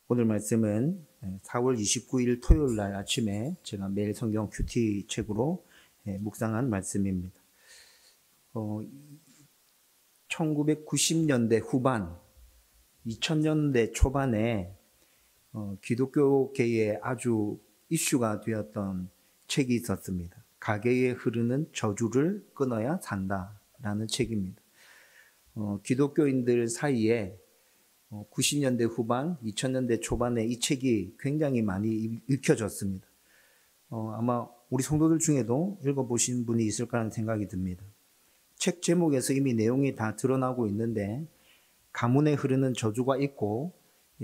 오늘 말씀은 4월 29일 토요일 날 아침에 제가 매일 성경 큐티 책으로 묵상한 말씀입니다. 1990년대 후반, 2000년대 초반에 기독교계에 아주 이슈가 되었던 책이 있었습니다. 가계에 흐르는 저주를 끊어야 산다라는 책입니다. 기독교인들 사이에 90년대 후반, 2000년대 초반에 이 책이 굉장히 많이 읽혀졌습니다. 아마 우리 성도들 중에도 읽어보신 분이 있을 거라는 생각이 듭니다. 책 제목에서 이미 내용이 다 드러나고 있는데 가문에 흐르는 저주가 있고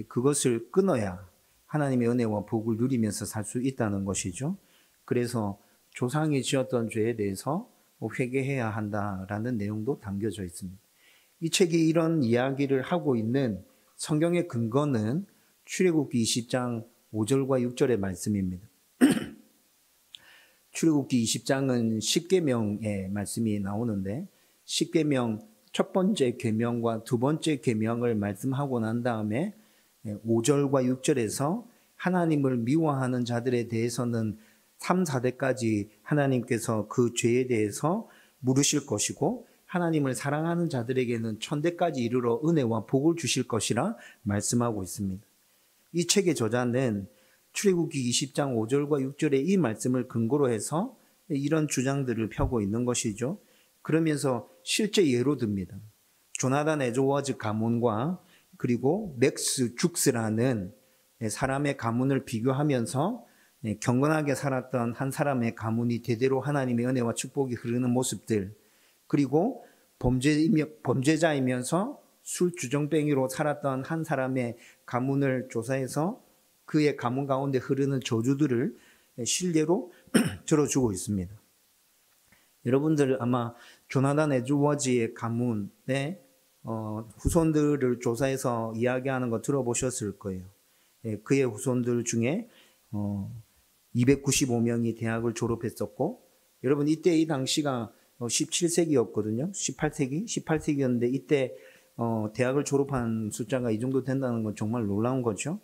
그것을 끊어야 하나님의 은혜와 복을 누리면서 살 수 있다는 것이죠. 그래서 조상이 지었던 죄에 대해서 회개해야 한다라는 내용도 담겨져 있습니다. 이 책이 이런 이야기를 하고 있는 성경의 근거는 출애굽기 20장 5절과 6절의 말씀입니다. 출애굽기 20장은 십계명의 말씀이 나오는데 십계명 첫 번째 계명과 두 번째 계명을 말씀하고 난 다음에 5절과 6절에서 하나님을 미워하는 자들에 대해서는 3, 4대까지 하나님께서 그 죄에 대해서 물으실 것이고 하나님을 사랑하는 자들에게는 천대까지 이르러 은혜와 복을 주실 것이라 말씀하고 있습니다. 이 책의 저자는 출애굽기 20장 5절과 6절의 이 말씀을 근거로 해서 이런 주장들을 펴고 있는 것이죠. 그러면서 실제 예로 듭니다. 조나단 에드워즈 가문과 그리고 맥스 죽스라는 사람의 가문을 비교하면서 경건하게 살았던 한 사람의 가문이 대대로 하나님의 은혜와 축복이 흐르는 모습들, 그리고 범죄자이면서 술주정뱅이로 살았던 한 사람의 가문을 조사해서 그의 가문 가운데 흐르는 저주들을 실례로 들어주고 있습니다. 여러분들 아마 조나단 에드워즈의 가문의 후손들을 조사해서 이야기하는 거 들어보셨을 거예요. 그의 후손들 중에 295명이 대학을 졸업했었고, 여러분 이때 이 당시가 17세기였거든요. 18세기였는데 이때 대학을 졸업한 숫자가 이 정도 된다는 건 정말 놀라운 거죠.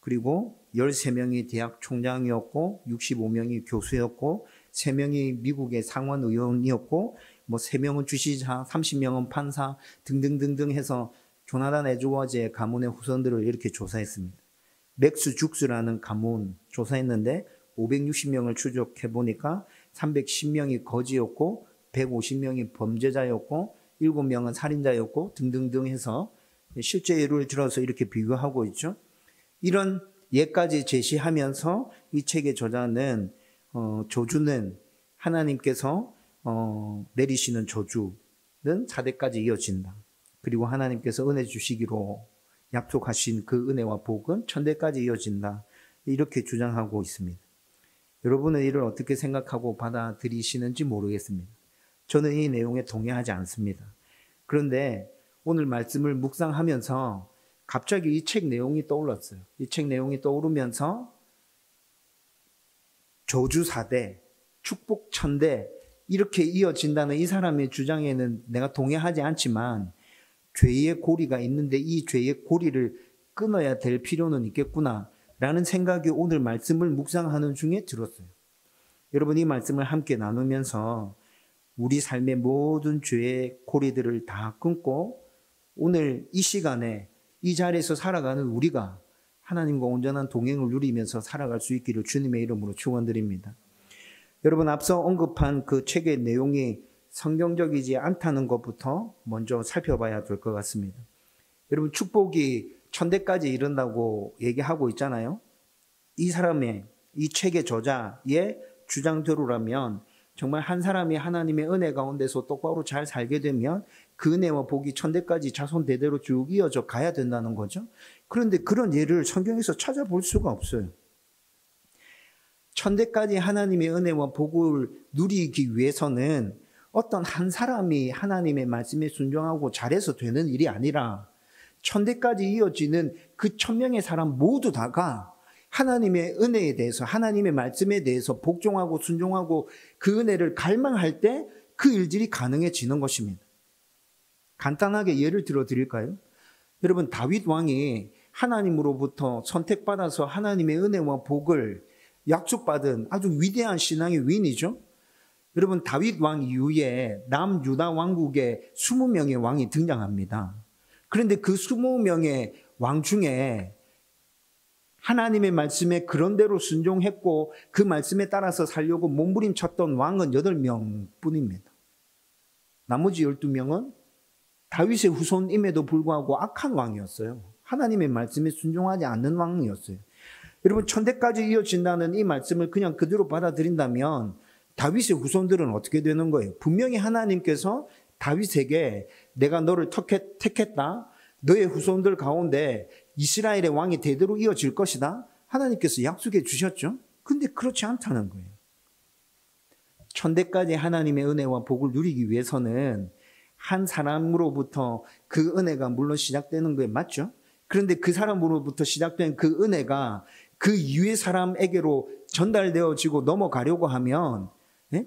그리고 13명이 대학 총장이었고 65명이 교수였고 3명이 미국의 상원 의원이었고 3명은 주시자 30명은 판사 등등등등 해서 조나단 에드워즈의 가문의 후손들을 이렇게 조사했습니다. 맥스 죽스라는 가문 조사했는데 560명을 추적해 보니까 310명이 거지였고 150명이 범죄자였고 7명은 살인자였고 등등등 해서 실제 예를 들어서 이렇게 비교하고 있죠. 이런 예까지 제시하면서 이 책의 저자는 저주는 하나님께서 내리시는 저주는 4대까지 이어진다. 그리고 하나님께서 은혜 주시기로 약속하신 그 은혜와 복은 천대까지 이어진다. 이렇게 주장하고 있습니다. 여러분은 이를 어떻게 생각하고 받아들이시는지 모르겠습니다. 저는 이 내용에 동의하지 않습니다. 그런데 오늘 말씀을 묵상하면서 갑자기 이 책 내용이 떠올랐어요. 이 책 내용이 떠오르면서 저주 4대, 축복 1000대 이렇게 이어진다는 이 사람의 주장에는 내가 동의하지 않지만 죄의 고리가 있는데 이 죄의 고리를 끊어야 될 필요는 있겠구나 라는 생각이 오늘 말씀을 묵상하는 중에 들었어요. 여러분 이 말씀을 함께 나누면서 우리 삶의 모든 죄의 고리들을 다 끊고 오늘 이 시간에 이 자리에서 살아가는 우리가 하나님과 온전한 동행을 누리면서 살아갈 수 있기를 주님의 이름으로 축원드립니다. 여러분 앞서 언급한 그 책의 내용이 성경적이지 않다는 것부터 먼저 살펴봐야 될 것 같습니다. 여러분 축복이 천대까지 이른다고 얘기하고 있잖아요. 이 사람의 이 책의 저자의 주장대로라면 정말 한 사람이 하나님의 은혜 가운데서 똑바로 잘 살게 되면 그 은혜와 복이 천대까지 자손 대대로 쭉 이어져 가야 된다는 거죠. 그런데 그런 예를 성경에서 찾아볼 수가 없어요. 천대까지 하나님의 은혜와 복을 누리기 위해서는 어떤 한 사람이 하나님의 말씀에 순종하고 잘해서 되는 일이 아니라 천대까지 이어지는 그 1000명의 사람 모두 다가 하나님의 은혜에 대해서 하나님의 말씀에 대해서 복종하고 순종하고 그 은혜를 갈망할 때 그 일들이 가능해지는 것입니다. 간단하게 예를 들어 드릴까요? 여러분 다윗 왕이 하나님으로부터 선택받아서 하나님의 은혜와 복을 약속받은 아주 위대한 신앙의 위인이죠. 여러분, 다윗 왕 이후에 남유다 왕국에 20명의 왕이 등장합니다. 그런데 그 20명의 왕 중에 하나님의 말씀에 그런대로 순종했고 그 말씀에 따라서 살려고 몸부림쳤던 왕은 8명 뿐입니다. 나머지 12명은 다윗의 후손임에도 불구하고 악한 왕이었어요. 하나님의 말씀에 순종하지 않는 왕이었어요. 여러분, 천대까지 이어진다는 이 말씀을 그냥 그대로 받아들인다면 다윗의 후손들은 어떻게 되는 거예요? 분명히 하나님께서 다윗에게 내가 너를 택했다. 너의 후손들 가운데 이스라엘의 왕이 대대로 이어질 것이다. 하나님께서 약속해 주셨죠. 근데 그렇지 않다는 거예요. 천대까지 하나님의 은혜와 복을 누리기 위해서는 한 사람으로부터 그 은혜가 물론 시작되는 거에 맞죠. 그런데 그 사람으로부터 시작된 그 은혜가 그 이후의 사람에게로 전달되어지고 넘어가려고 하면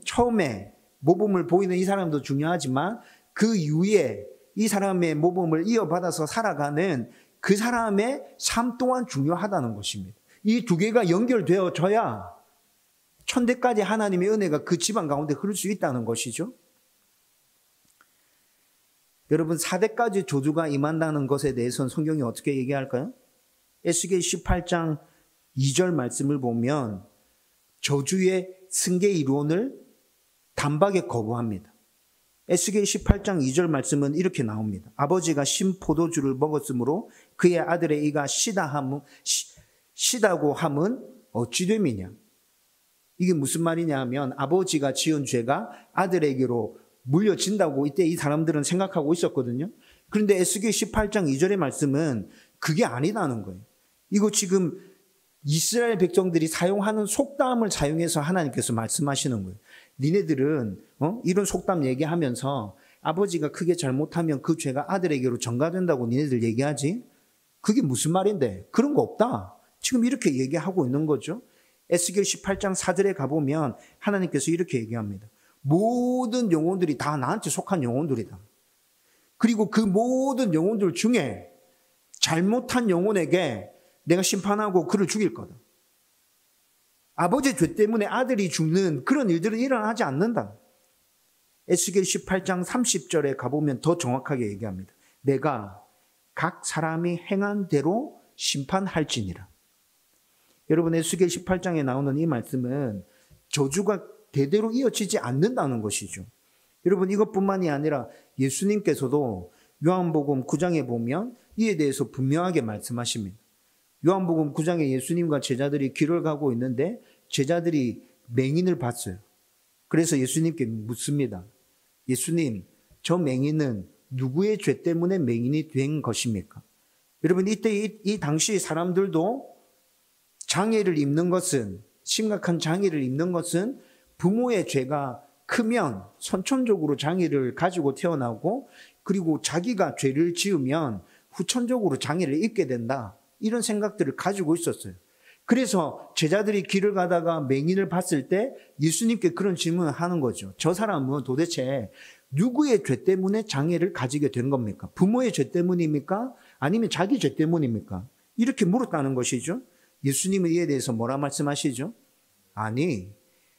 처음에 모범을 보이는 이 사람도 중요하지만 그 이후에 이 사람의 모범을 이어받아서 살아가는 그 사람의 삶 또한 중요하다는 것입니다. 이 두 개가 연결되어져야 천대까지 하나님의 은혜가 그 집안 가운데 흐를 수 있다는 것이죠. 여러분, 4대까지 저주가 임한다는 것에 대해서는 성경이 어떻게 얘기할까요? 에스겔 18장 2절 말씀을 보면 저주의 승계 이론을 단박에 거부합니다. 에스겔 18장 2절 말씀은 이렇게 나옵니다. 아버지가 신 포도주를 먹었으므로 그의 아들의 이가 시다고 함은 어찌 됨이냐. 이게 무슨 말이냐 하면 아버지가 지은 죄가 아들에게로 물려진다고 이때 이 사람들은 생각하고 있었거든요. 그런데 에스겔 18장 2절의 말씀은 그게 아니다는 거예요. 이거 지금 이스라엘 백성들이 사용하는 속담을 사용해서 하나님께서 말씀하시는 거예요. 니네들은 이런 속담 얘기하면서 아버지가 크게 잘못하면 그 죄가 아들에게로 전가된다고 니네들 얘기하지? 그게 무슨 말인데? 그런 거 없다. 지금 이렇게 얘기하고 있는 거죠. 에스겔 18장 4절에 가보면 하나님께서 이렇게 얘기합니다. 모든 영혼들이 다 나한테 속한 영혼들이다. 그리고 그 모든 영혼들 중에 잘못한 영혼에게 내가 심판하고 그를 죽일 거다. 아버지의 죄 때문에 아들이 죽는 그런 일들은 일어나지 않는다. 에스겔 18장 30절에 가보면 더 정확하게 얘기합니다. 내가 각 사람이 행한 대로 심판할지니라. 여러분, 에스겔 18장에 나오는 이 말씀은 저주가 대대로 이어지지 않는다는 것이죠. 여러분, 이것뿐만이 아니라 예수님께서도 요한복음 9장에 보면 이에 대해서 분명하게 말씀하십니다. 요한복음 9장에 예수님과 제자들이 길을 가고 있는데 제자들이 맹인을 봤어요. 그래서 예수님께 묻습니다. 예수님, 저 맹인은 누구의 죄 때문에 맹인이 된 것입니까? 여러분, 이때 이 당시 사람들도 장애를 입는 것은, 심각한 장애를 입는 것은 부모의 죄가 크면 선천적으로 장애를 가지고 태어나고, 그리고 자기가 죄를 지으면 후천적으로 장애를 입게 된다. 이런 생각들을 가지고 있었어요. 그래서 제자들이 길을 가다가 맹인을 봤을 때 예수님께 그런 질문을 하는 거죠. 저 사람은 도대체 누구의 죄 때문에 장애를 가지게 된 겁니까? 부모의 죄 때문입니까? 아니면 자기 죄 때문입니까? 이렇게 물었다는 것이죠. 예수님은 이에 대해서 뭐라 말씀하시죠? 아니,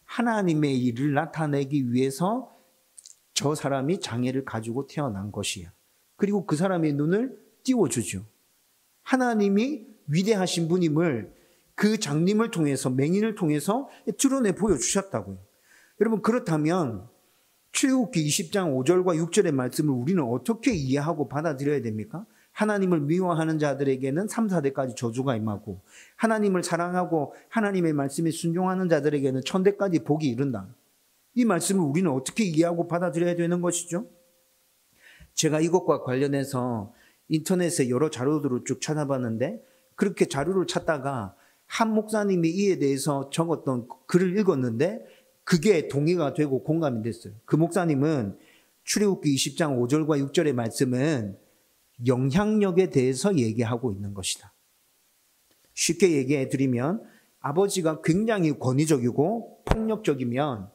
하나님의 일을 나타내기 위해서 저 사람이 장애를 가지고 태어난 것이야. 그리고 그 사람의 눈을 띄워주죠. 하나님이 위대하신 분임을 그 장님을 통해서, 맹인을 통해서 드러내 보여주셨다고요. 여러분, 그렇다면 출애굽기 20장 5절과 6절의 말씀을 우리는 어떻게 이해하고 받아들여야 됩니까? 하나님을 미워하는 자들에게는 3, 4대까지 저주가 임하고, 하나님을 사랑하고 하나님의 말씀에 순종하는 자들에게는 천대까지 복이 이른다. 이 말씀을 우리는 어떻게 이해하고 받아들여야 되는 것이죠? 제가 이것과 관련해서 인터넷에 여러 자료들을 쭉 찾아봤는데, 그렇게 자료를 찾다가 한 목사님이 이에 대해서 적었던 글을 읽었는데 그게 동의가 되고 공감이 됐어요. 그 목사님은 출애굽기 20장 5절과 6절의 말씀은 영향력에 대해서 얘기하고 있는 것이다. 쉽게 얘기해 드리면 아버지가 굉장히 권위적이고 폭력적이면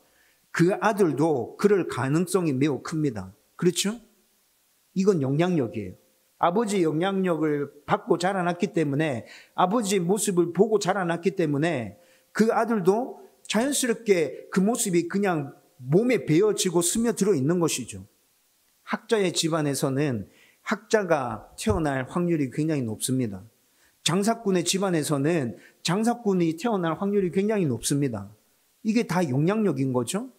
그 아들도 그럴 가능성이 매우 큽니다. 그렇죠? 이건 영향력이에요. 아버지 영향력을 받고 자라났기 때문에, 아버지의 모습을 보고 자라났기 때문에 그 아들도 자연스럽게 그 모습이 그냥 몸에 배어지고 스며들어 있는 것이죠. 학자의 집안에서는 학자가 태어날 확률이 굉장히 높습니다. 장사꾼의 집안에서는 장사꾼이 태어날 확률이 굉장히 높습니다. 이게 다 영향력인 거죠.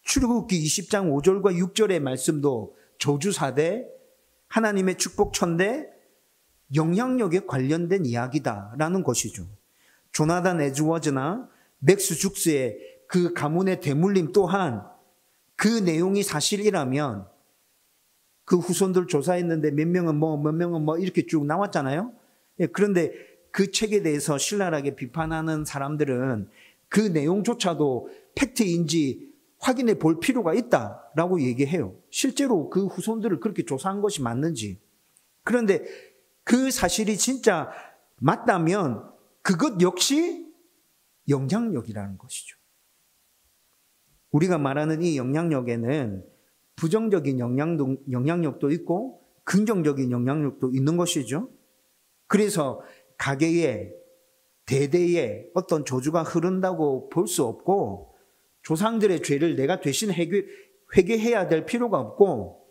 출애굽기 20장 5절과 6절의 말씀도 저주사대, 하나님의 축복천대, 영향력에 관련된 이야기다라는 것이죠. 조나단 에드워즈나 맥스 죽스의 그 가문의 대물림 또한 그 내용이 사실이라면, 그 후손들 조사했는데 몇 명은 몇 명은 이렇게 쭉 나왔잖아요. 그런데 그 책에 대해서 신랄하게 비판하는 사람들은 그 내용조차도 팩트인지 확인해 볼 필요가 있다라고 얘기해요. 실제로 그 후손들을 그렇게 조사한 것이 맞는지. 그런데 그 사실이 진짜 맞다면 그것 역시 영향력이라는 것이죠. 우리가 말하는 이 영향력에는 부정적인 영향력도 있고 긍정적인 영향력도 있는 것이죠. 그래서 가계에, 대대에 어떤 저주가 흐른다고 볼 수 없고, 조상들의 죄를 내가 대신 회개해야 될 필요가 없고,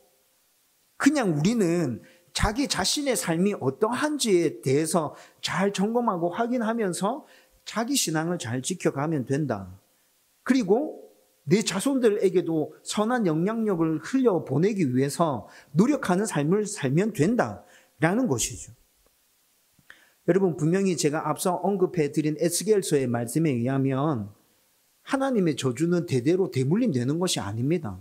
그냥 우리는 자기 자신의 삶이 어떠한지에 대해서 잘 점검하고 확인하면서 자기 신앙을 잘 지켜가면 된다. 그리고 내 자손들에게도 선한 영향력을 흘려보내기 위해서 노력하는 삶을 살면 된다라는 것이죠. 여러분, 분명히 제가 앞서 언급해드린 에스겔서의 말씀에 의하면 하나님의 저주는 대대로 대물림되는 것이 아닙니다.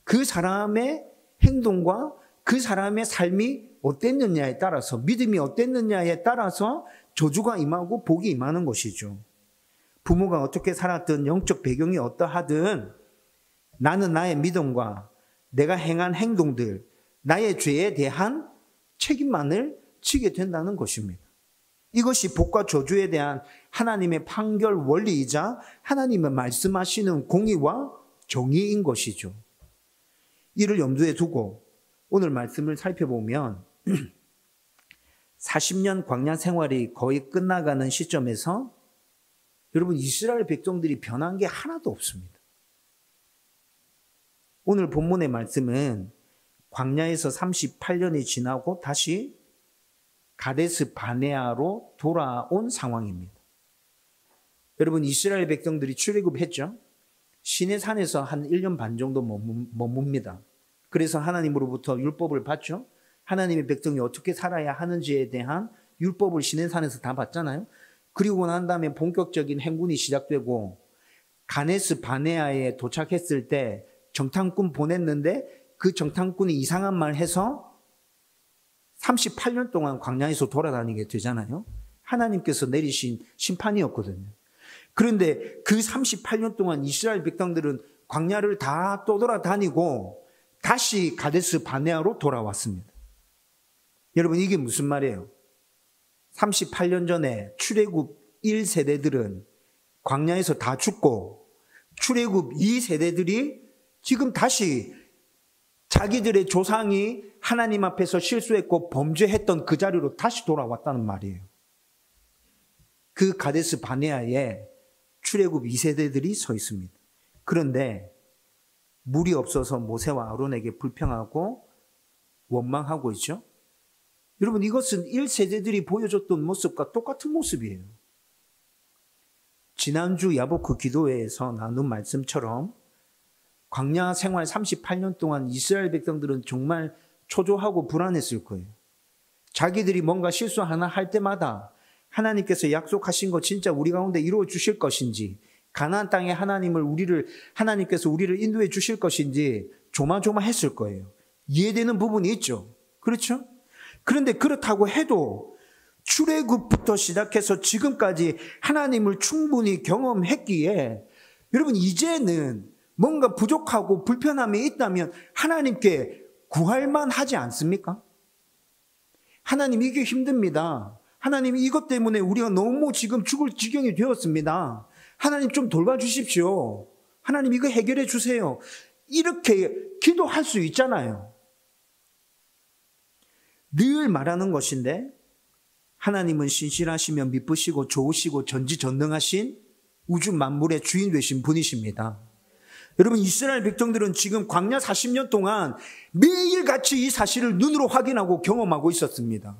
그 사람의 행동과 그 사람의 삶이 어땠느냐에 따라서, 믿음이 어땠느냐에 따라서 저주가 임하고 복이 임하는 것이죠. 부모가 어떻게 살았든, 영적 배경이 어떠하든 나는 나의 믿음과 내가 행한 행동들, 나의 죄에 대한 책임만을 지게 된다는 것입니다. 이것이 복과 저주에 대한 하나님의 판결 원리이자 하나님의 말씀하시는 공의와 정의인 것이죠. 이를 염두에 두고 오늘 말씀을 살펴보면 40년 광야 생활이 거의 끝나가는 시점에서 여러분, 이스라엘 백성들이 변한 게 하나도 없습니다. 오늘 본문의 말씀은 광야에서 38년이 지나고 다시 가데스 바네아로 돌아온 상황입니다. 여러분, 이스라엘 백성들이 출애굽했죠. 시내산에서 한 1년 반 정도 머뭅니다. 그래서 하나님으로부터 율법을 받죠. 하나님의 백성이 어떻게 살아야 하는지에 대한 율법을 시내산에서 다 받잖아요. 그리고 난 다음에 본격적인 행군이 시작되고 가데스 바네아에 도착했을 때 정탐꾼 보냈는데 그 정탐꾼이 이상한 말 해서 38년 동안 광야에서 돌아다니게 되잖아요. 하나님께서 내리신 심판이었거든요. 그런데 그 38년 동안 이스라엘 백성들은 광야를 다 떠돌아다니고 다시 가데스 바네아로 돌아왔습니다. 여러분, 이게 무슨 말이에요? 38년 전에 출애굽 1세대들은 광야에서 다 죽고 출애굽 2세대들이 지금 다시 자기들의 조상이 하나님 앞에서 실수했고 범죄했던 그 자리로 다시 돌아왔다는 말이에요. 그 가데스 바네아에 출애굽 2세대들이 서 있습니다. 그런데 물이 없어서 모세와 아론에게 불평하고 원망하고 있죠. 여러분, 이것은 1세대들이 보여줬던 모습과 똑같은 모습이에요. 지난주 야보크 기도회에서 나눈 말씀처럼 광야 생활 38년 동안 이스라엘 백성들은 정말 초조하고 불안했을 거예요. 자기들이 뭔가 실수 하나 할 때마다 하나님께서 약속하신 거 진짜 우리 가운데 이루어 주실 것인지, 가나안 땅에 하나님께서 우리를 인도해 주실 것인지 조마조마했을 거예요. 이해되는 부분이 있죠. 그렇죠? 그런데 그렇다고 해도 출애굽부터 시작해서 지금까지 하나님을 충분히 경험했기에 여러분, 이제는 뭔가 부족하고 불편함이 있다면 하나님께 구할만 하지 않습니까? 하나님, 이게 힘듭니다. 하나님, 이것 때문에 우리가 너무 지금 죽을 지경이 되었습니다. 하나님, 좀 돌봐주십시오. 하나님, 이거 해결해 주세요. 이렇게 기도할 수 있잖아요. 늘 말하는 것인데 하나님은 신실하시며 미쁘시고 좋으시고 전지전능하신 우주 만물의 주인 되신 분이십니다. 여러분, 이스라엘 백성들은 지금 광야 40년 동안 매일같이 이 사실을 눈으로 확인하고 경험하고 있었습니다.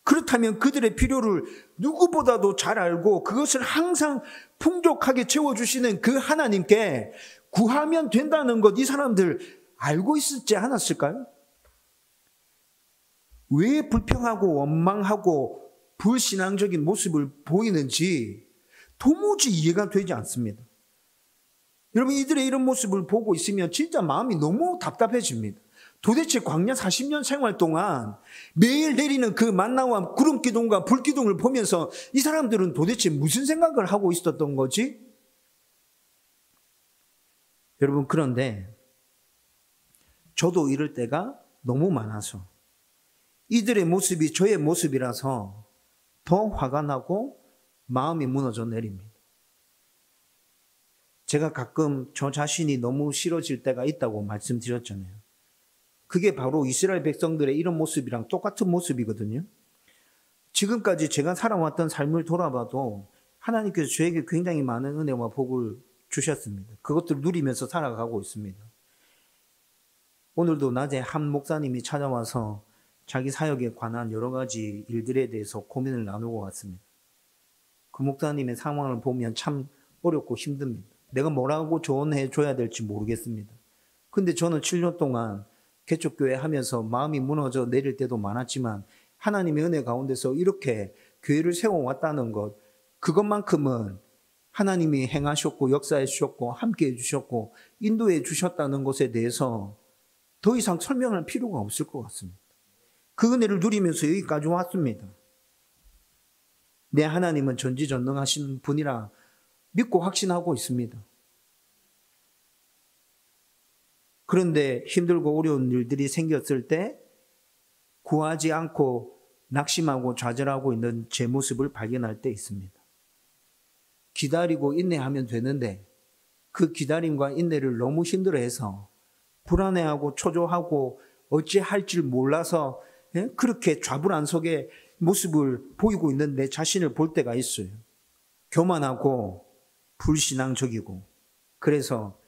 그렇다면 그들의 필요를 누구보다도 잘 알고 그것을 항상 풍족하게 채워주시는 그 하나님께 구하면 된다는 것, 이 사람들 알고 있었지 않았을까요? 왜 불평하고 원망하고 불신앙적인 모습을 보이는지 도무지 이해가 되지 않습니다. 여러분, 이들의 이런 모습을 보고 있으면 진짜 마음이 너무 답답해집니다. 도대체 광야 40년 생활 동안 매일 내리는 그 만나와 구름 기둥과 불 기둥을 보면서 이 사람들은 도대체 무슨 생각을 하고 있었던 거지? 여러분, 그런데 저도 이럴 때가 너무 많아서 이들의 모습이 저의 모습이라서 더 화가 나고 마음이 무너져 내립니다. 제가 가끔 저 자신이 너무 싫어질 때가 있다고 말씀드렸잖아요. 그게 바로 이스라엘 백성들의 이런 모습이랑 똑같은 모습이거든요. 지금까지 제가 살아왔던 삶을 돌아봐도 하나님께서 저에게 굉장히 많은 은혜와 복을 주셨습니다. 그것들을 누리면서 살아가고 있습니다. 오늘도 낮에 한 목사님이 찾아와서 자기 사역에 관한 여러 가지 일들에 대해서 고민을 나누고 왔습니다. 그 목사님의 상황을 보면 참 어렵고 힘듭니다. 내가 뭐라고 조언해 줘야 될지 모르겠습니다. 근데 저는 7년 동안 개척교회 하면서 마음이 무너져 내릴 때도 많았지만 하나님의 은혜 가운데서 이렇게 교회를 세워왔다는 것, 그것만큼은 하나님이 행하셨고 역사해 주셨고 함께해 주셨고 인도해 주셨다는 것에 대해서 더 이상 설명할 필요가 없을 것 같습니다. 그 은혜를 누리면서 여기까지 왔습니다. 내 하나님은 전지전능하신 분이라 믿고 확신하고 있습니다. 그런데 힘들고 어려운 일들이 생겼을 때 구하지 않고 낙심하고 좌절하고 있는 제 모습을 발견할 때 있습니다. 기다리고 인내하면 되는데 그 기다림과 인내를 너무 힘들어해서 불안해하고 초조하고 어찌할 줄 몰라서 그렇게 좌불안석의 모습을 보이고 있는 내 자신을 볼 때가 있어요. 교만하고 불신앙적이고, 그래서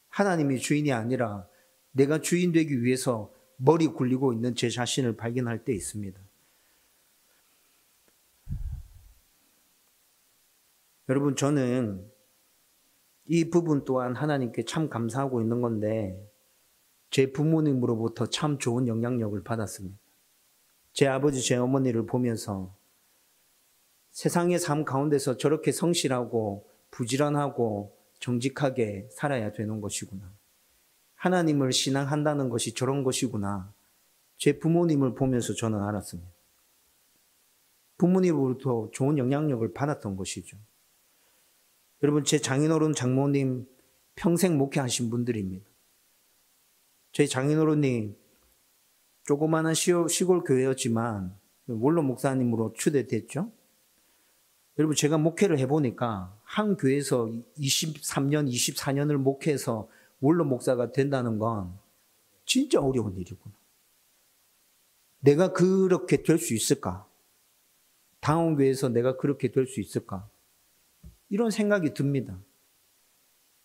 하나님이 주인이 아니라 내가 주인 되기 위해서 머리 굴리고 있는 제 자신을 발견할 때 있습니다. 여러분, 저는 이 부분 또한 하나님께 참 감사하고 있는 건데 제 부모님으로부터 참 좋은 영향력을 받았습니다. 제 아버지, 제 어머니를 보면서 세상의 삶 가운데서 저렇게 성실하고 부지런하고 정직하게 살아야 되는 것이구나. 하나님을 신앙한다는 것이 저런 것이구나. 제 부모님을 보면서 저는 알았습니다. 부모님으로부터 좋은 영향력을 받았던 것이죠. 여러분, 제 장인어른, 장모님 평생 목회하신 분들입니다. 저희 장인어른이 조그마한 시골 교회였지만 원로 목사님으로 추대됐죠. 여러분, 제가 목회를 해보니까 한 교회에서 23년, 24년을 목회해서 원로 목사가 된다는 건 진짜 어려운 일이구나. 내가 그렇게 될 수 있을까? 당원교회에서 내가 그렇게 될 수 있을까? 이런 생각이 듭니다.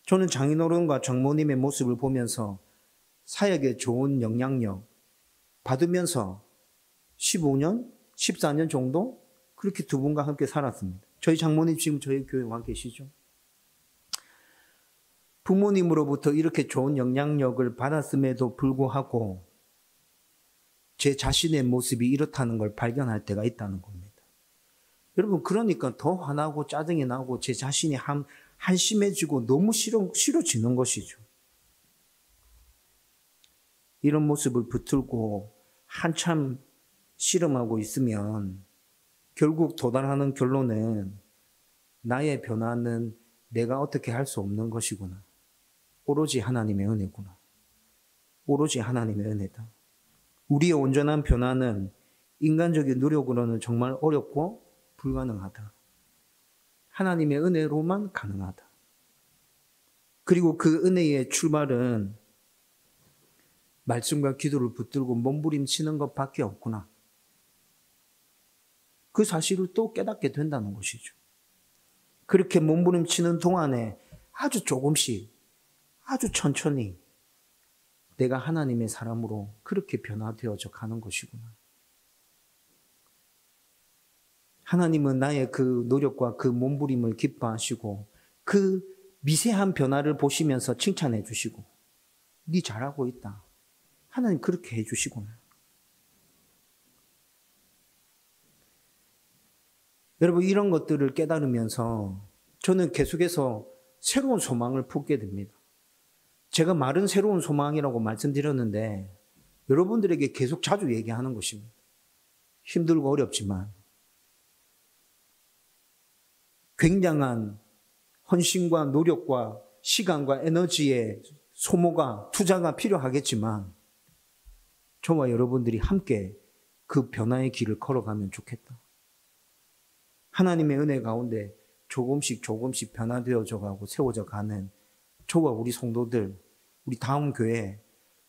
저는 장인어른과 장모님의 모습을 보면서 사역에 좋은 영향력 받으면서 15년, 14년 정도 그렇게 두 분과 함께 살았습니다. 저희 장모님 지금 저희 교회에 와 계시죠? 부모님으로부터 이렇게 좋은 영향력을 받았음에도 불구하고 제 자신의 모습이 이렇다는 걸 발견할 때가 있다는 겁니다. 여러분, 그러니까 더 화나고 짜증이 나고 제 자신이 한심해지고 너무 싫어지는 것이죠. 이런 모습을 붙들고 한참 씨름하고 있으면 결국 도달하는 결론은 나의 변화는 내가 어떻게 할 수 없는 것이구나. 오로지 하나님의 은혜구나. 오로지 하나님의 은혜다. 우리의 온전한 변화는 인간적인 노력으로는 정말 어렵고 불가능하다. 하나님의 은혜로만 가능하다. 그리고 그 은혜의 출발은 말씀과 기도를 붙들고 몸부림치는 것밖에 없구나. 그 사실을 또 깨닫게 된다는 것이죠. 그렇게 몸부림치는 동안에 아주 조금씩, 아주 천천히 내가 하나님의 사람으로 그렇게 변화되어져 가는 것이구나. 하나님은 나의 그 노력과 그 몸부림을 기뻐하시고 그 미세한 변화를 보시면서 칭찬해 주시고 네 잘하고 있다. 하나님 그렇게 해 주시구나. 여러분 이런 것들을 깨달으면서 저는 계속해서 새로운 소망을 품게 됩니다. 제가 말은 새로운 소망이라고 말씀드렸는데 여러분들에게 계속 자주 얘기하는 것입니다. 힘들고 어렵지만 굉장한 헌신과 노력과 시간과 에너지의 소모가 투자가 필요하겠지만 저와 여러분들이 함께 그 변화의 길을 걸어가면 좋겠다. 하나님의 은혜 가운데 조금씩 변화되어져 가고 세워져 가는 저와 우리 성도들, 우리 다음 교회,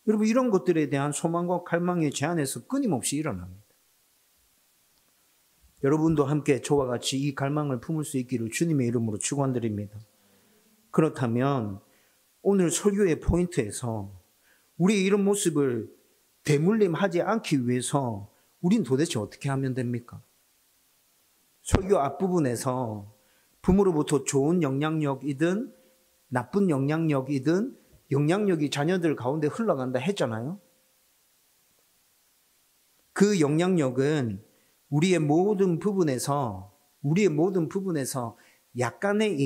여러분 이런 것들에 대한 소망과 갈망의 제안에서 끊임없이 일어납니다. 여러분도 함께 저와 같이 이 갈망을 품을 수 있기를 주님의 이름으로 축원드립니다. 그렇다면 오늘 설교의 포인트에서 우리 이런 모습을 대물림하지 않기 위해서 우린 도대체 어떻게 하면 됩니까? 설교 앞부분에서 부모로부터 좋은 영향력이든 나쁜 영향력이든 영향력이 자녀들 가운데 흘러간다 했잖아요. 그 영향력은 우리의 모든 부분에서 약간의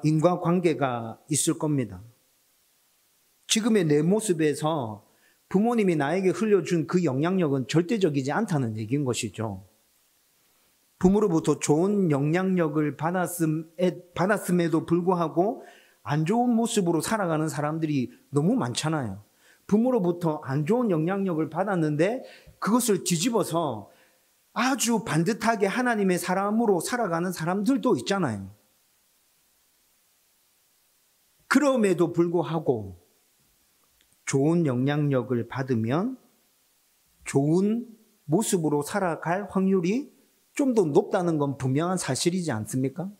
인과관계가 있을 겁니다. 지금의 내 모습에서 부모님이 나에게 흘려준 그 영향력은 절대적이지 않다는 얘기인 것이죠. 부모로부터 좋은 영향력을 받았음에도 불구하고 안 좋은 모습으로 살아가는 사람들이 너무 많잖아요. 부모로부터 안 좋은 영향력을 받았는데 그것을 뒤집어서 아주 반듯하게 하나님의 사람으로 살아가는 사람들도 있잖아요. 그럼에도 불구하고 좋은 영향력을 받으면 좋은 모습으로 살아갈 확률이 좀 더 높다는 건 분명한 사실이지 않습니까?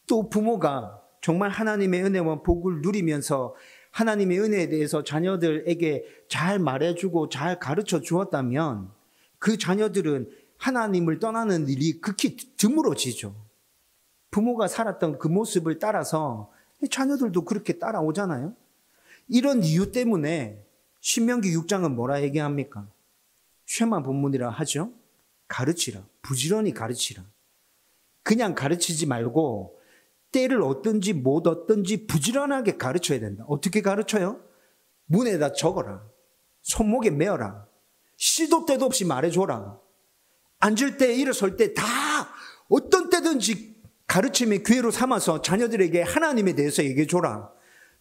또 부모가 정말 하나님의 은혜와 복을 누리면서 하나님의 은혜에 대해서 자녀들에게 잘 말해주고 잘 가르쳐 주었다면 그 자녀들은 하나님을 떠나는 일이 극히 드물어지죠. 부모가 살았던 그 모습을 따라서 자녀들도 그렇게 따라오잖아요. 이런 이유 때문에 신명기 6장은 뭐라 얘기합니까? 쉐마 본문이라 하죠. 가르치라. 부지런히 가르치라. 그냥 가르치지 말고 때를 얻든지 못 얻든지 부지런하게 가르쳐야 된다. 어떻게 가르쳐요? 문에다 적어라. 손목에 메어라. 시도 때도 없이 말해줘라. 앉을 때 일어설 때 다 어떤 때든지 가르침의 기회로 삼아서 자녀들에게 하나님에 대해서 얘기해줘라.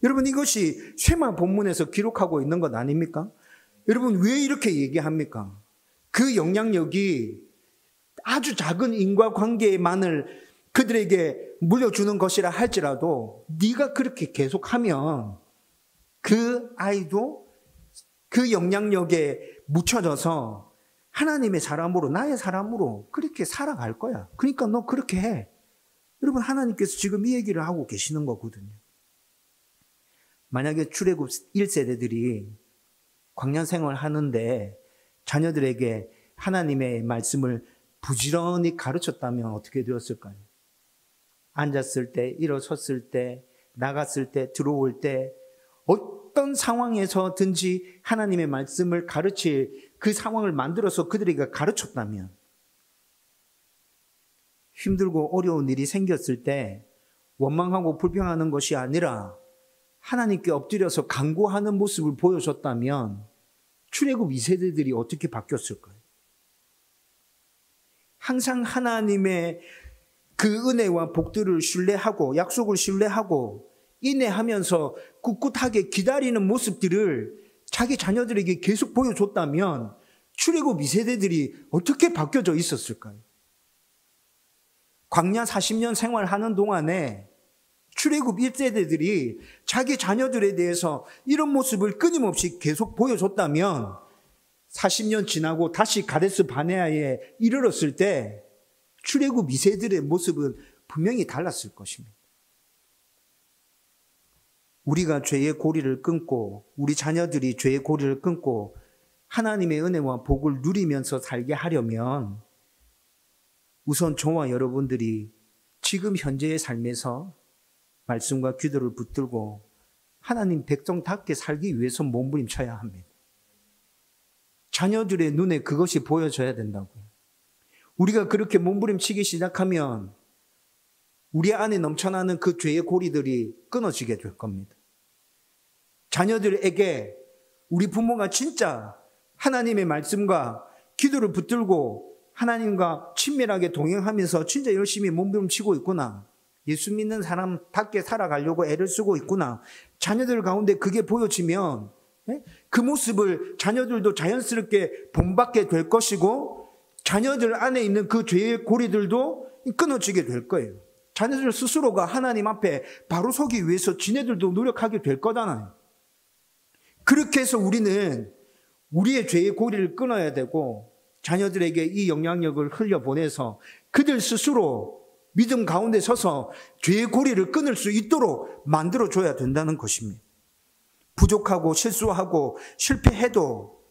여러분 이것이 쉐마 본문에서 기록하고 있는 것 아닙니까? 여러분 왜 이렇게 얘기합니까? 그 영향력이 아주 작은 인과관계만을 그들에게 물려주는 것이라 할지라도 네가 그렇게 계속하면 그 아이도 그 영향력에 묻혀져서 하나님의 사람으로 나의 사람으로 그렇게 살아갈 거야. 그러니까 너 그렇게 해. 여러분 하나님께서 지금 이 얘기를 하고 계시는 거거든요. 만약에 출애굽 1세대들이 광야 생활을 하는데 자녀들에게 하나님의 말씀을 부지런히 가르쳤다면 어떻게 되었을까요? 앉았을 때, 일어섰을 때, 나갔을 때, 들어올 때 어떤 상황에서든지 하나님의 말씀을 가르칠 그 상황을 만들어서 그들에게 가르쳤다면 힘들고 어려운 일이 생겼을 때 원망하고 불평하는 것이 아니라 하나님께 엎드려서 간구하는 모습을 보여줬다면 출애굽 2세대들이 어떻게 바뀌었을까요? 항상 하나님의 그 은혜와 복들을 신뢰하고 약속을 신뢰하고 인내하면서 꿋꿋하게 기다리는 모습들을 자기 자녀들에게 계속 보여줬다면 출애굽 2세대들이 어떻게 바뀌어져 있었을까요? 광야 40년 생활하는 동안에 출애굽 1세대들이 자기 자녀들에 대해서 이런 모습을 끊임없이 계속 보여줬다면 40년 지나고 다시 가데스 바네아에 이르렀을 때 출애굽 2세들의 모습은 분명히 달랐을 것입니다. 우리가 죄의 고리를 끊고 우리 자녀들이 죄의 고리를 끊고 하나님의 은혜와 복을 누리면서 살게 하려면 우선 저와 여러분들이 지금 현재의 삶에서 말씀과 기도를 붙들고 하나님 백성답게 살기 위해서 몸부림쳐야 합니다. 자녀들의 눈에 그것이 보여져야 된다고요. 우리가 그렇게 몸부림치기 시작하면 우리 안에 넘쳐나는 그 죄의 고리들이 끊어지게 될 겁니다. 자녀들에게 우리 부모가 진짜 하나님의 말씀과 기도를 붙들고 하나님과 친밀하게 동행하면서 진짜 열심히 몸부림치고 있구나. 예수 믿는 사람답게 살아가려고 애를 쓰고 있구나. 자녀들 가운데 그게 보여지면 그 모습을 자녀들도 자연스럽게 본받게 될 것이고 자녀들 안에 있는 그 죄의 고리들도 끊어지게 될 거예요. 자녀들 스스로가 하나님 앞에 바로 서기 위해서 지네들도 노력하게 될 거잖아요. 그렇게 해서 우리는 우리의 죄의 고리를 끊어야 되고 자녀들에게 이 영향력을 흘려보내서 그들 스스로 믿음 가운데 서서 죄의 고리를 끊을 수 있도록 만들어줘야 된다는 것입니다. 부족하고 실수하고 실패해도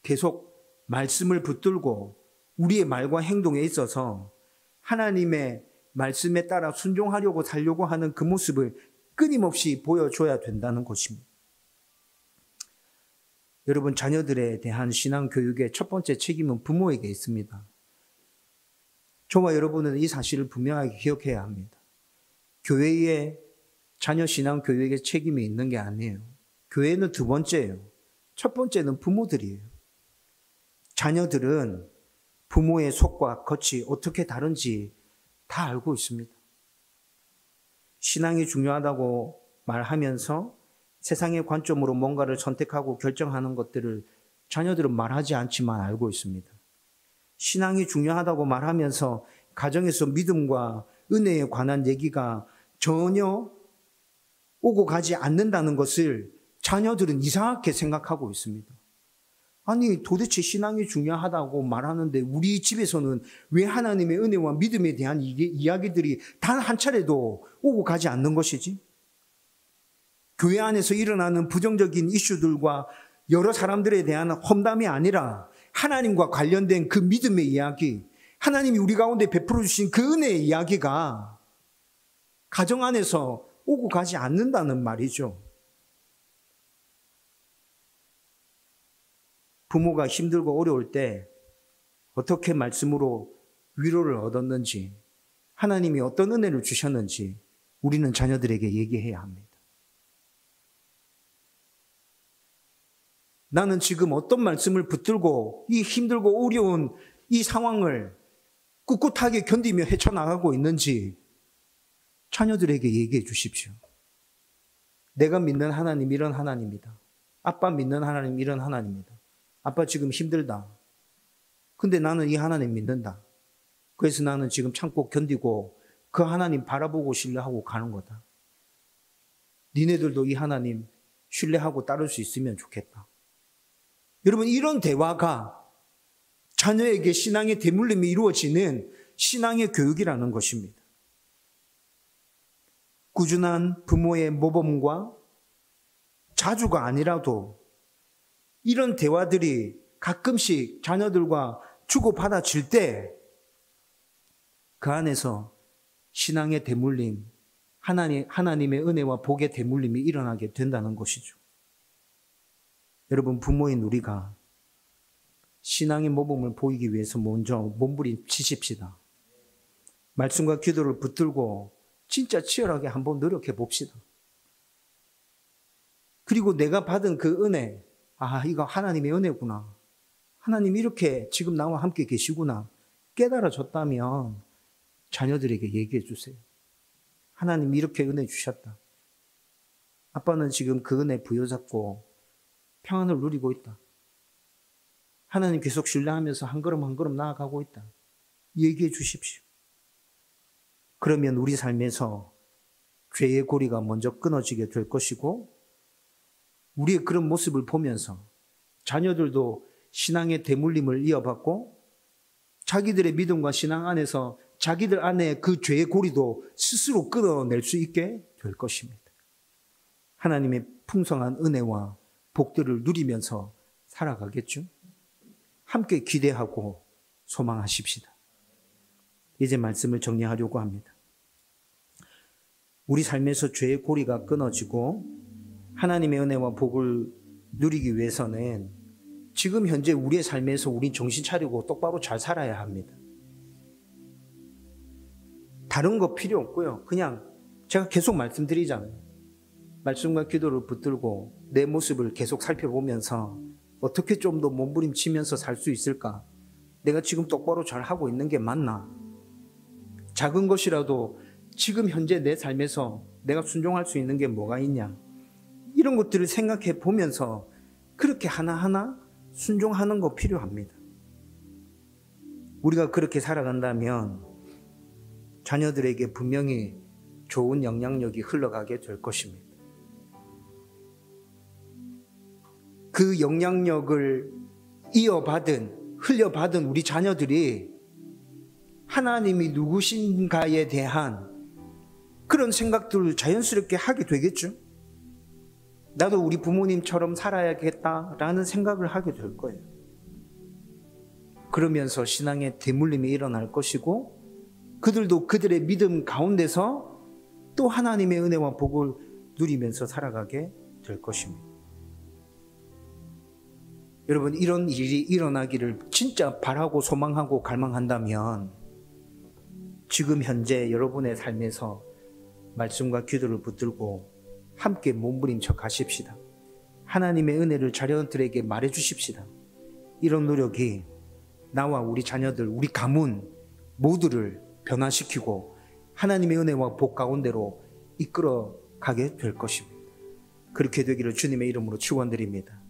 계속 말씀을 붙들고 우리의 말과 행동에 있어서 하나님의 말씀에 따라 순종하려고 살려고 하는 그 모습을 끊임없이 보여줘야 된다는 것입니다. 여러분, 자녀들에 대한 신앙교육의 첫 번째 책임은 부모에게 있습니다. 저와 여러분은 이 사실을 분명하게 기억해야 합니다. 교회에 자녀 신앙교육에 책임이 있는 게 아니에요. 교회는 두 번째예요. 첫 번째는 부모들이에요. 자녀들은 부모의 속과 겉이 어떻게 다른지 다 알고 있습니다. 신앙이 중요하다고 말하면서 세상의 관점으로 뭔가를 선택하고 결정하는 것들을 자녀들은 말하지 않지만 알고 있습니다. 신앙이 중요하다고 말하면서 가정에서 믿음과 은혜에 관한 얘기가 전혀 오고 가지 않는다는 것을 자녀들은 이상하게 생각하고 있습니다. 아니, 도대체 신앙이 중요하다고 말하는데 우리 집에서는 왜 하나님의 은혜와 믿음에 대한 이야기들이 단 한 차례도 오고 가지 않는 것이지? 교회 안에서 일어나는 부정적인 이슈들과 여러 사람들에 대한 험담이 아니라 하나님과 관련된 그 믿음의 이야기, 하나님이 우리 가운데 베풀어 주신 그 은혜의 이야기가 가정 안에서 오고 가지 않는다는 말이죠. 부모가 힘들고 어려울 때 어떻게 말씀으로 위로를 얻었는지, 하나님이 어떤 은혜를 주셨는지 우리는 자녀들에게 얘기해야 합니다. 나는 지금 어떤 말씀을 붙들고 이 힘들고 어려운 이 상황을 꿋꿋하게 견디며 헤쳐나가고 있는지 자녀들에게 얘기해 주십시오. 내가 믿는 하나님 이런 하나님이다. 아빠 믿는 하나님 이런 하나님이다. 아빠 지금 힘들다. 근데 나는 이 하나님 믿는다. 그래서 나는 지금 참고 견디고 그 하나님 바라보고 신뢰하고 가는 거다. 니네들도 이 하나님 신뢰하고 따를 수 있으면 좋겠다. 여러분, 이런 대화가 자녀에게 신앙의 대물림이 이루어지는 신앙의 교육이라는 것입니다. 꾸준한 부모의 모범과 자주가 아니라도 이런 대화들이 가끔씩 자녀들과 주고받아질 때 그 안에서 신앙의 대물림, 하나님의 은혜와 복의 대물림이 일어나게 된다는 것이죠. 여러분, 부모인 우리가 신앙의 모범을 보이기 위해서 먼저 몸부림치십시다. 말씀과 기도를 붙들고 진짜 치열하게 한번 노력해 봅시다. 그리고 내가 받은 그 은혜, 이거 하나님의 은혜구나. 하나님 이렇게 지금 나와 함께 계시구나. 깨달아졌다면 자녀들에게 얘기해 주세요. 하나님 이렇게 은혜 주셨다. 아빠는 지금 그 은혜 부여잡고 평안을 누리고 있다. 하나님 계속 신뢰하면서 한 걸음 한 걸음 나아가고 있다. 얘기해 주십시오. 그러면 우리 삶에서 죄의 고리가 먼저 끊어지게 될 것이고, 우리의 그런 모습을 보면서 자녀들도 신앙의 대물림을 이어받고 자기들의 믿음과 신앙 안에서 자기들 안에 그 죄의 고리도 스스로 끊어낼 수 있게 될 것입니다. 하나님의 풍성한 은혜와 복들을 누리면서 살아가겠죠. 함께 기대하고 소망하십시다. 이제 말씀을 정리하려고 합니다. 우리 삶에서 죄의 고리가 끊어지고 하나님의 은혜와 복을 누리기 위해서는 지금 현재 우리의 삶에서 우린 정신 차리고 똑바로 잘 살아야 합니다. 다른 거 필요 없고요. 그냥 제가 계속 말씀드리잖아요. 말씀과 기도를 붙들고 내 모습을 계속 살펴보면서 어떻게 좀 더 몸부림치면서 살 수 있을까? 내가 지금 똑바로 잘 하고 있는 게 맞나? 작은 것이라도 지금 현재 내 삶에서 내가 순종할 수 있는 게 뭐가 있냐? 이런 것들을 생각해 보면서 그렇게 하나하나 순종하는 거 필요합니다. 우리가 그렇게 살아간다면 자녀들에게 분명히 좋은 영향력이 흘러가게 될 것입니다. 그 영향력을 흘려받은 우리 자녀들이 하나님이 누구신가에 대한 그런 생각들을 자연스럽게 하게 되겠죠. 나도 우리 부모님처럼 살아야겠다라는 생각을 하게 될 거예요. 그러면서 신앙의 대물림이 일어날 것이고 그들도 그들의 믿음 가운데서 또 하나님의 은혜와 복을 누리면서 살아가게 될 것입니다. 여러분, 이런 일이 일어나기를 진짜 바라고 소망하고 갈망한다면 지금 현재 여러분의 삶에서 말씀과 기도를 붙들고 함께 몸부림쳐 가십시다. 하나님의 은혜를 자녀들에게 말해 주십시다. 이런 노력이 나와 우리 자녀들, 우리 가문 모두를 변화시키고 하나님의 은혜와 복 가운데로 이끌어 가게 될 것입니다. 그렇게 되기를 주님의 이름으로 축원드립니다.